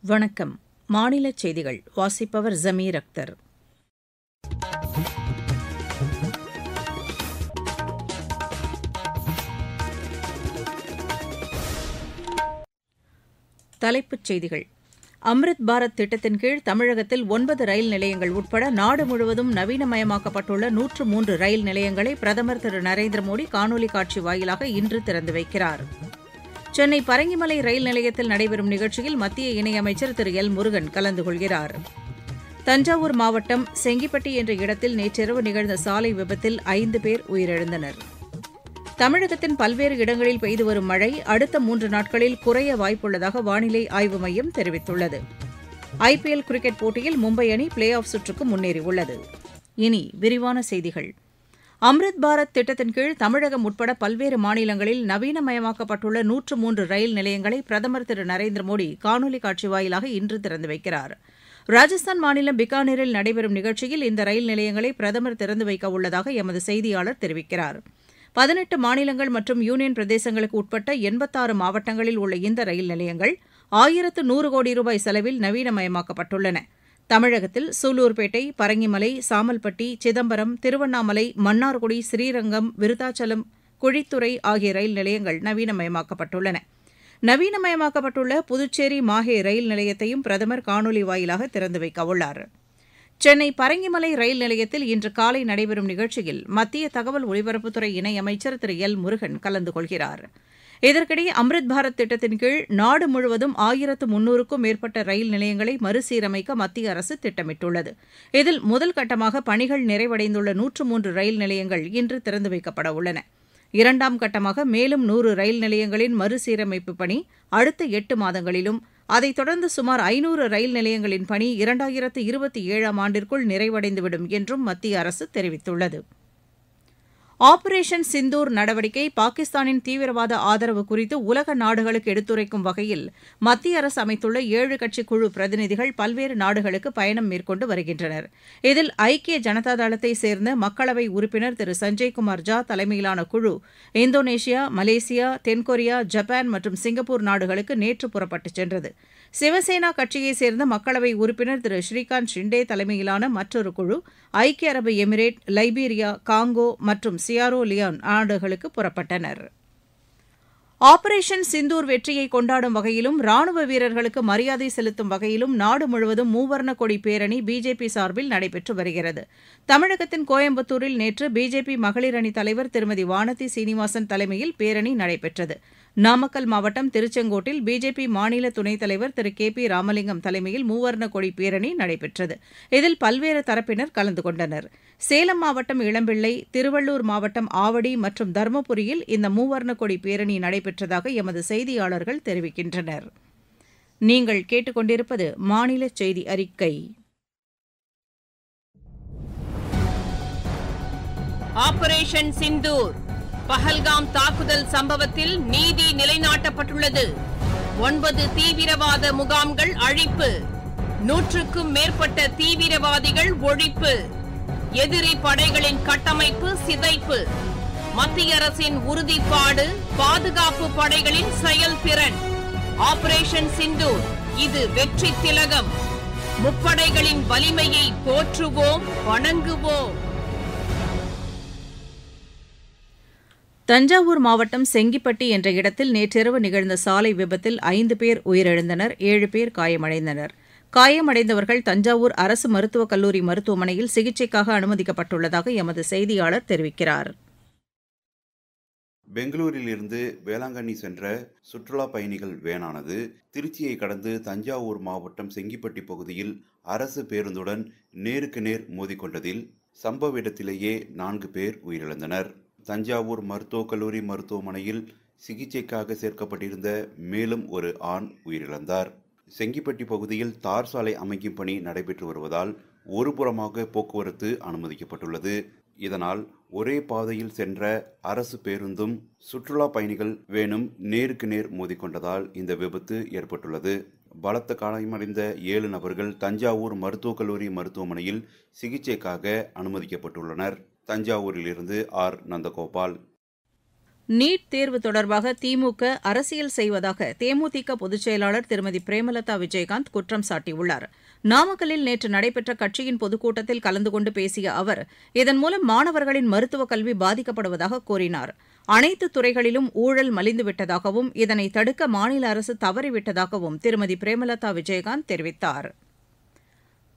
வணக்கம். மாநிலச் செய்திகள் வாசிப்பவர் ஜமீர் அக்தர். தலைப்புச் செய்திகள். அம்ரித் பாரத் திட்டத்தின் கீழ் தமிழகத்தில் 9 ரயில் நிலையங்கள் உட்பட நாடு முழுவதும் நவீனமயமாக்கப்பட்டுள்ள 103 ரயில் நிலையங்களை பிரதமர் திரு நரேந்திர மோடி காணொலி காட்சி வாயிலாக இன்று திறந்து வைக்கிறார். சென்னை பரங்கிமலை ரயில் நிலையத்தில் நடைபெறும் நிகழ்ச்சியில் மத்திய இணையமைச்சர் திரு எல் முருகன் கலந்து கொள்கிறார். தஞ்சாவூர் மாவட்டம் செங்கிப்பட்டி என்ற இடத்தில் நேற்றிரவு நிகழ்ந்த சாலை விபத்தில் 5 பேர் உயிரிழந்தனர். தமிழகத்தின் பல்வேறு இடங்களில் பெய்து வரும் மழை அடுத்த 3 நாட்களில் குறைய வாய்ப்புள்ளதாக வானிலை ஆய்வு மையம் தெரிவித்துள்ளது. ஐபிஎல் கிரிக்கெட் போட்டியில் மும்பை அணி பிளே ஆஃப் சுற்றுக்கு முன்னேறியுள்ளது. இனி விரிவான செய்திகள். அம்ரித் பாரத் திட்டத்தின் கீழ் தமிழகம் உட்பட பல்வேறு மாநிலங்களில் நவீனமயமாக்கப்பட்டுள்ள 103 ரயில் நிலையங்களை பிரதமர் திரு நரேந்திர மோடி காணொலி காட்சி வாயிலாக இன்று திறந்து வைக்கிறார். ராஜஸ்தான் மாநிலம் பிகானீரில் நடைபெறும் நிகழ்ச்சியில் இந்த ரயில் நிலையங்களை பிரதமர் திறந்து வைக்க உள்ளதாக எமது செய்தியாளர் தெரிவிக்கிறார். 18 மாநிலங்கள் மற்றும் யூனியன் பிரதேசங்களுக்கு உட்பட்ட 86 மாவட்டங்களில் உள்ள இந்த ரயில் நிலையங்கள் 1100 கோடி ரூபாய் செலவில் நவீனமயமாக்கப்பட்டுள்ளன. தமிழகத்தில் சூலூர்பேட்டை, பரங்கிமலை, சாமல்பட்டி, சிதம்பரம், திருவண்ணாமலை, மன்னார்குடி, ஸ்ரீரங்கம், விருத்தாச்சலம், குழித்துறை ஆகிய ரயில் நிலையங்கள் நவீனமயமாக்கப்பட்டுள்ளன. நவீனமயமாக்கப்பட்டுள்ள புதுச்சேரி மாஹே ரயில் நிலையத்தையும் பிரதமர் காணொலி வாயிலாக திறந்து வைக்கவுள்ளார். சென்னை பரங்கிமலை ரயில் நிலையத்தில் இன்று காலை நடைபெறும் நிகழ்ச்சியில் மத்திய தகவல் ஒலிபரப்புத்துறை இணையமைச்சர் திரு எல் முருகன் கலந்து கொள்கிறார். இதற்கிடையே அம்ரித் பாரத் திட்டத்தின் கீழ் நாடு முழுவதும் 1300க்கும் மேற்பட்ட ரயில் நிலையங்களை மறுசீரமைக்க மத்திய அரசு திட்டமிட்டுள்ளது. இதில் முதல் கட்டமாக பணிகள் நிறைவடைந்துள்ள 103 ரயில் நிலையங்கள் இன்று திறந்து வைக்கப்பட உள்ளன. 2ஆம் கட்டமாக மேலும் 100 ரயில் நிலையங்களின் மறுசீரமைப்பு பணி அடுத்த 8 மாதங்களிலும், அதைத் தொடர்ந்து சுமார் 500 ரயில் நிலையங்களின் பணி 2027ஆம் ஆண்டிற்குள் நிறைவடைந்துவிடும் என்றும் மத்திய அரசு தெரிவித்துள்ளது. ஆபரேஷன் சிந்தூர் நடவடிக்கை பாகிஸ்தானின் தீவிரவாத ஆதரவு குறித்து உலக நாடுகளுக்கு எடுத்துரைக்கும் வகையில் மத்திய அரசு அமைத்துள்ள 7 கட்சி குழு பிரதிநிதிகள் பல்வேறு நாடுகளுக்கு பயணம் மேற்கொண்டு வருகின்றனர். இதில் ஐக்கிய ஜனதா தளத்தை சேர்ந்த மக்களவை உறுப்பினர் திரு சஞ்சய்குமார் ஜா தலைமையிலான குழு இந்தோனேஷியா, மலேசியா, தென்கொரியா, ஜப்பான் மற்றும் சிங்கப்பூர் நாடுகளுக்கு நேற்று புறப்பட்டுச் சென்றது. சிவசேனா கட்சியைச் சேர்ந்த மக்களவை உறுப்பினர் திரு ஸ்ரீகாந்த் ஷிண்டே தலைமையிலான மற்றொரு குழு ஐக்கிய அரபு எமிரேட், லைபீரியா, காங்கோ மற்றும் சியாரோ லியோன் நாடுகளுக்கு புறப்பட்டனர். ஆபரேஷன் சிந்தூர் வெற்றியை கொண்டாடும் வகையிலும் ராணுவ வீரர்களுக்கு மரியாதை செலுத்தும் வகையிலும் நாடு முழுவதும் மூவர்ண கொடி பேரணி பிஜேபி சார்பில் நடைபெற்று வருகிறது. தமிழகத்தின் கோயம்புத்தூரில் நேற்று பிஜேபி மகளிர் அணி தலைவர் திருமதி வானதி சீனிவாசன் தலைமையில் பேரணி நடைபெற்றது. நாமக்கல் மாவட்டம் திருச்செங்கோட்டில் பிஜேபி மாநில துணைத் தலைவர் திரு கே பி ராமலிங்கம் தலைமையில் மூவர்ண கொடி பேரணி நடைபெற்றது. இதில் பல்வேறு தரப்பினர் கலந்து கொண்டனர். சேலம் மாவட்டம் இளம்பிள்ளை, திருவள்ளூர் மாவட்டம் ஆவடி மற்றும் தருமபுரியில் இந்த மூவர்ண கொடி பேரணி நடைபெற்றதாக எமது செய்தியாளர்கள் தெரிவிக்கின்றனர். நீங்கள் கேட்டுக்கொண்டிருப்பது மாநில செய்தி அறிக்கை. ஆபரேஷன் சிந்தூர் பஹல்காம் தாக்குதல் சம்பவத்தில் நீதி நிலைநாட்டப்பட்டுள்ளது. 9 தீவிரவாத முகாம்கள் அழிப்பு, 100க்கும் மேற்பட்ட தீவிரவாதிகள் ஒழிப்பு, எதிரி படைகளின் கட்டமைப்பு சிதைப்பு, மத்திய அரசின் உறுதிப்பாடு, பாதுகாப்பு படைகளின் செயல்திறன். ஆபரேஷன் சிந்தூர் இது வெற்றி திலகம். முப்படைகளின் வலிமையை போற்றுவோம், வணங்குவோம். தஞ்சாவூர் மாவட்டம் செங்கிப்பட்டி என்ற இடத்தில் நேற்றிரவு நிகழ்ந்த சாலை விபத்தில் 5 பேர் உயிரிழந்தனர், 7 பேர் காயமடைந்தனர். காயமடைந்தவர்கள் தஞ்சாவூர் அரசு மருத்துவக் கல்லூரி மருத்துவமனையில் சிகிச்சைக்காக அனுமதிக்கப்பட்டுள்ளதாக எமது செய்தியாளர் தெரிவிக்கிறார். பெங்களூரிலிருந்து வேளாங்கண்ணி சென்ற சுற்றுலா பயணிகள் வேனானது திருச்சியை கடந்து தஞ்சாவூர் மாவட்டம் செங்கிப்பட்டி பகுதியில் அரசு பேருந்துடன் நேருக்கு நேர் மோதிக்கொண்டதில் சம்பவ இடத்திலேயே 4 பேர் உயிரிழந்தனர். தஞ்சாவூர் மருத்துவக் கல்லூரி மருத்துவமனையில் சிகிச்சைக்காக சேர்க்கப்பட்டிருந்த மேலும் ஒரு ஆண் உயிரிழந்தார். செங்கிப்பட்டி பகுதியில் தார் சாலை அமைக்கும் பணி நடைபெற்று வருவதால் ஒருபுறமாக போக்குவரத்து அனுமதிக்கப்பட்டுள்ளது. இதனால் ஒரே பாதையில் சென்ற அரசு பேருந்தும் சுற்றுலா பயணிகள் வேனும் நேருக்கு நேர் மோதிக்கொண்டதால் இந்த விபத்து ஏற்பட்டுள்ளது. பலத்த காயமடைந்த 7 நபர்கள் தஞ்சாவூர் மருத்துவக் கல்லூரி மருத்துவமனையில் சிகிச்சைக்காக அனுமதிக்கப்பட்டுள்ளனர். தஞ்சாவூரிலிருந்து ஆர். நந்தகோபால். நீட் தேர்வு தொடர்பாக திமுக அரசியல் செய்வதாக தேமுதிக பொதுச் செயலாளர் திருமதி பிரேமலதா விஜயகாந்த் குற்றம் சாட்டியுள்ளார். நாமக்கல்லில் நேற்று நடைபெற்ற கட்சியின் பொதுக்கூட்டத்தில் கலந்து கொண்டு பேசிய அவர், இதன் மூலம் மாணவர்களின் மருத்துவக் கல்வி பாதிக்கப்படுவதாக கூறினார். அனைத்து துறைகளிலும் ஊழல் மலிந்துவிட்டதாகவும் இதனை தடுக்க மாநில அரசு தவறிவிட்டதாகவும் திருமதி பிரேமலதா விஜயகாந்த் தெரிவித்தார்.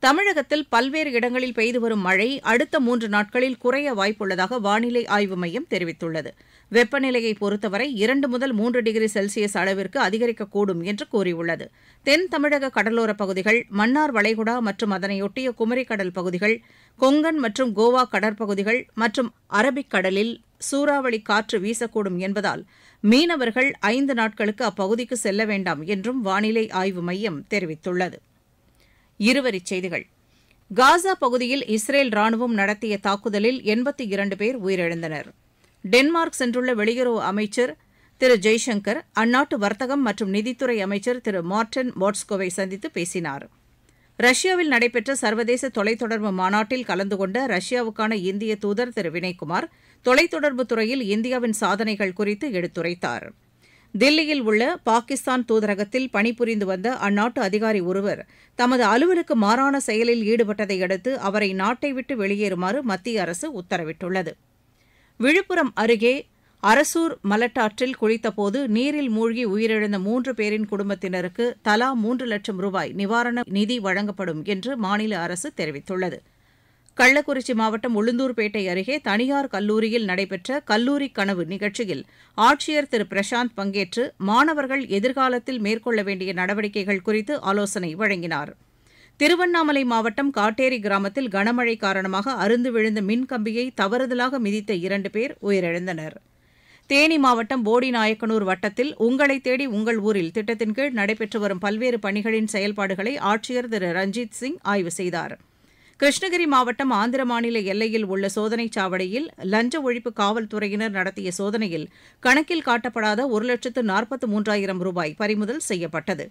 தமிழகத்தில் பல்வேறு இடங்களில் பெய்து வரும் மழை அடுத்த 3 நாட்களில் குறைய வாய்ப்புள்ளதாக வானிலை ஆய்வு மையம் தெரிவித்துள்ளது. வெப்பநிலையை பொறுத்தவரை 2 முதல் 3 டிகிரி செல்சியஸ் அளவிற்கு அதிகரிக்கக்கூடும் என்று கூறியுள்ளது. தென் தமிழக கடலோரப் பகுதிகள், மன்னார் வளைகுடா மற்றும் அதனையொட்டிய குமரிக்கடல் பகுதிகள், கொங்கன் மற்றும் கோவா கடற்பகுதிகள் மற்றும் அரபிக்கடலில் சூறாவளி காற்று வீசக்கூடும் என்பதால் மீனவர்கள் 5 நாட்களுக்கு அப்பகுதிக்கு செல்ல வேண்டாம் என்றும் வானிலை ஆய்வு மையம் தெரிவித்துள்ளது. இருவரிச் செய்திகள். காசா பகுதியில் இஸ்ரேல் ராணுவம் நடத்திய தாக்குதலில் 82 பேர் உயிரிழந்தனர். டென்மார்க் சென்றுள்ள வெளியுறவு அமைச்சர் திரு ஜெய்சங்கர் அந்நாட்டு வர்த்தகம் மற்றும் நிதித்துறை அமைச்சர் திரு மார்டன் வாட்ஸ்கோவை சந்தித்து பேசினார். ரஷ்யாவில் நடைபெற்ற சர்வதேச தொலைத்தொடர்பு மாநாட்டில் கலந்து கொண்ட ரஷ்யாவுக்கான இந்திய தூதர் திரு வினய்குமார் தொலைத்தொடர்பு துறையில் இந்தியாவின் சாதனைகள் குறித்து எடுத்துரைத்தார். தில்லியில் உள்ள பாகிஸ்தான் தூதரகத்தில் பணிபுரிந்து வந்த அந்நாட்டு அதிகாரி ஒருவர் தமது அலுவலுக்கு மாறான செயலில் ஈடுபட்டதை அடுத்து அவரை நாட்டை விட்டு வெளியேறுமாறு மத்திய அரசு உத்தரவிட்டுள்ளது. விழுப்புரம் அருகே அரசூர் மலட்டாற்றில் குளித்தபோது நீரில் மூழ்கி உயிரிழந்த 3 பேரின் குடும்பத்தினருக்கு தலா 3 லட்சம் ரூபாய் நிவாரண நிதி வழங்கப்படும் என்று மாநில அரசு தெரிவித்துள்ளது. கள்ளக்குறிச்சி மாவட்டம் உளுந்தூர்பேட்டை அருகே தனியார் கல்லூரியில் நடைபெற்ற கல்லூரி கனவு நிகழ்ச்சியில் ஆட்சியர் திரு பிரசாந்த் பங்கேற்று மாணவர்கள் எதிர்காலத்தில் மேற்கொள்ள வேண்டிய நடவடிக்கைகள் குறித்து ஆலோசனை வழங்கினார். திருவண்ணாமலை மாவட்டம் காட்டேரி கிராமத்தில் கனமழை காரணமாக அறுந்து விழுந்த மின்கம்பியை தவறுதலாக மிதித்த 2 பேர் உயிரிழந்தனர். தேனி மாவட்டம் போடிநாயக்கனூர் வட்டத்தில் உங்களை தேடி உங்கள் ஊரில் திட்டத்தின் கீழ் நடைபெற்று வரும் பல்வேறு பணிகளின் செயல்பாடுகளை ஆட்சியர் திரு ரஞ்சித் சிங் ஆய்வு செய்தார். கிருஷ்ணகிரி மாவட்டம் ஆந்திர மாநில எல்லையில் உள்ள சோதனைச் சாவடியில் லஞ்ச ஒழிப்பு காவல்துறையினர் நடத்திய சோதனையில் கணக்கில் காட்டப்படாத 1,43,000 ரூபாய் பறிமுதல் செய்யப்பட்டது.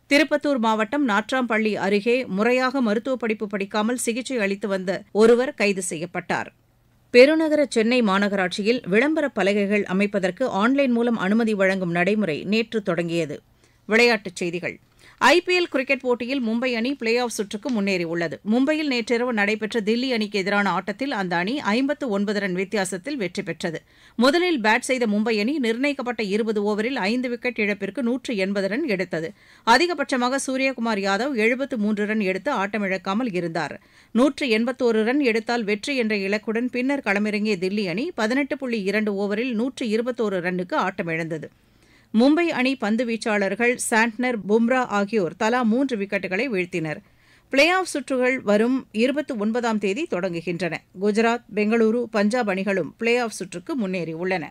திருப்பத்தூர் மாவட்டம் நாட்ராம்பள்ளி அருகே முறையாக மருத்துவப் படிப்பு படிக்காமல் சிகிச்சை அளித்து வந்த ஒருவர் கைது செய்யப்பட்டார். பெருநகர சென்னை மாநகராட்சியில் விளம்பரப் பலகைகள் அமைப்பதற்கு ஆன்லைன் மூலம் அனுமதி வழங்கும் நடைமுறை நேற்று தொடங்கியது. விளையாட்டுச் செய்திகள். ஐபிஎல் கிரிக்கெட் போட்டியில் மும்பை அணி பிளே ஆஃப் சுற்றுக்கு முன்னேறியுள்ளது. மும்பையில் நேற்றிரவு நடைபெற்ற தில்லி அணிக்கு எதிரான ஆட்டத்தில் அந்த அணி 59 ரன் வித்தியாசத்தில் வெற்றி பெற்றது. முதலில் பேட் செய்த மும்பை அணி நிர்ணயிக்கப்பட்ட 20 ஓவரில் 5 விக்கெட் இழப்பிற்கு 180 ரன் எடுத்தது. அதிகபட்சமாக சூரியகுமார் யாதவ் 73 ரன் எடுத்து ஆட்டமிழக்காமல் இருந்தார். 181 ரன் எடுத்தால் வெற்றி என்ற இலக்குடன் பின்னர் களமிறங்கிய தில்லி அணி 18.2 ஓவரில் 121 ரன்னுக்கு ஆட்டமிழந்தது. மும்பை அணி பந்து வீச்சாளர்கள் சாண்ட்னர், பும்ரா ஆகியோர் தலா 3 விக்கெட்டுகளை வீழ்த்தினர். பிளே ஆஃப் சுற்றுகள் வரும் 29ஆம் தேதி தொடங்குகின்றன. குஜராத், பெங்களூரு, பஞ்சாப் அணிகளும் பிளே ஆஃப் சுற்றுக்கு முன்னேறியுள்ளன.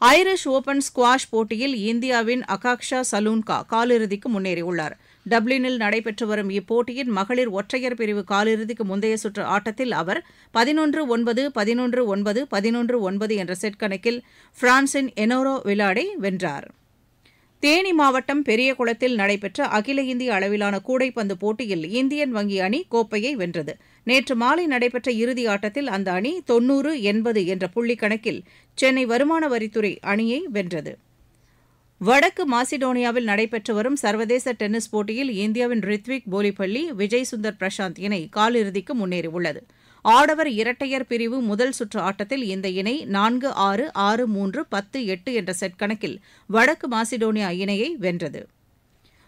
ஐரிஷ் ஓபன் ஸ்குவாஷ் போட்டியில் இந்தியாவின் ஆகாக்ஷா சலூன்கா காலிறுதிக்கு முன்னேறியுள்ளார். டப்ளினில் நடைபெற்று வரும் இப்போட்டியின் மகளிர் ஒற்றையர் பிரிவு காலிறுதிக்கு முந்தைய சுற்று ஆட்டத்தில் அவர் 11-9, 11-9, 11-9 என்ற செட் கணக்கில் பிரான்சின் எனோரோ விலாடை வென்றார். தேனி மாவட்டம் பெரியகுளத்தில் நடைபெற்ற அகில இந்திய அளவிலான கூடைப்பந்து போட்டியில் இந்தியன் வங்கி அணி கோப்பையை வென்றது. நேற்று மாலை நடைபெற்ற இறுதி ஆட்டத்தில் அந்த அணி 90-80 என்ற புள்ளி கணக்கில் சென்னை வருமான வரித்துறை அணியை வென்றது. வடக்கு மாசிடோனியாவில் நடைபெற்று வரும் சர்வதேச டென்னிஸ் போட்டியில் இந்தியாவின் ரித்விக் போலிப்பள்ளி, விஜய் சுந்தர் பிரசாந்த் இணை காலிறுதிக்கு முன்னேறியுள்ளது. ஆடவர் இரட்டையர் பிரிவு முதல் சுற்று ஆட்டத்தில் இந்த இணை 4-6, 6-3, 10-8 என்ற செட் கணக்கில் வடக்கு மாசிடோனியா இணையை வென்றது.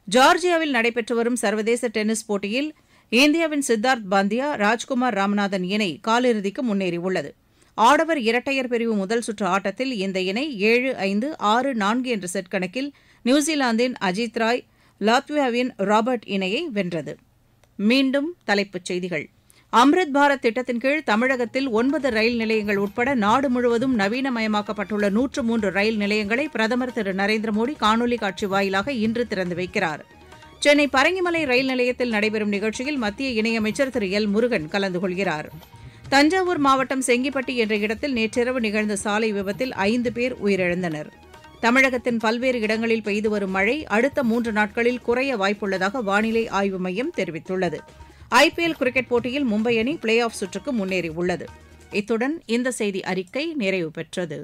ஜார்ஜியாவில் நடைபெற்று வரும் சர்வதேச டென்னிஸ் போட்டியில் இந்தியாவின் சித்தார்த் பாந்தியா, ராஜ்குமார் ராமநாதன் இணை காலிறுதிக்கு முன்னேறியுள்ளது. ஆடவர் இரட்டையர் பிரிவு முதல் சுற்று ஆட்டத்தில் இந்த இணை 7-5, 6-4 என்ற செட் கணக்கில் நியூசிலாந்தின் அஜித் ராய், லாத்வியாவின் ராபர்ட் இணையை வென்றது. மீண்டும் தலைப்புச் செய்திகள். அம்ரித் பாரத் திட்டத்தின் கீழ் தமிழகத்தில் 9 ரயில் நிலையங்கள் உட்பட நாடு முழுவதும் நவீனமயமாக்கப்பட்டுள்ள 103 ரயில் நிலையங்களை பிரதமர் திரு நரேந்திர மோடி காணொலி காட்சி வாயிலாக இன்று திறந்து வைக்கிறார். சென்னை பரங்கிமலை ரயில் நிலையத்தில் நடைபெறும் நிகழ்ச்சியில் மத்திய இணையமைச்சர் திரு எல் முருகன் கலந்து கொள்கிறார். தஞ்சாவூர் மாவட்டம் செங்கிப்பட்டி என்ற இடத்தில் நேற்றிரவு நிகழ்ந்த சாலை விபத்தில் 5 பேர் உயிரிழந்தனர். தமிழகத்தின் பல்வேறு இடங்களில் பெய்து வரும் மழை அடுத்த 3 நாட்களில் குறைய வாய்ப்புள்ளதாக வானிலை ஆய்வு மையம் தெரிவித்துள்ளது. ஐபிஎல் கிரிக்கெட் போட்டியில் மும்பை அணி பிளே ஆஃப் சுற்றுக்கு முன்னேறியுள்ளது. இத்துடன் இந்த செய்தி அறிக்கை நிறைவு பெற்றது.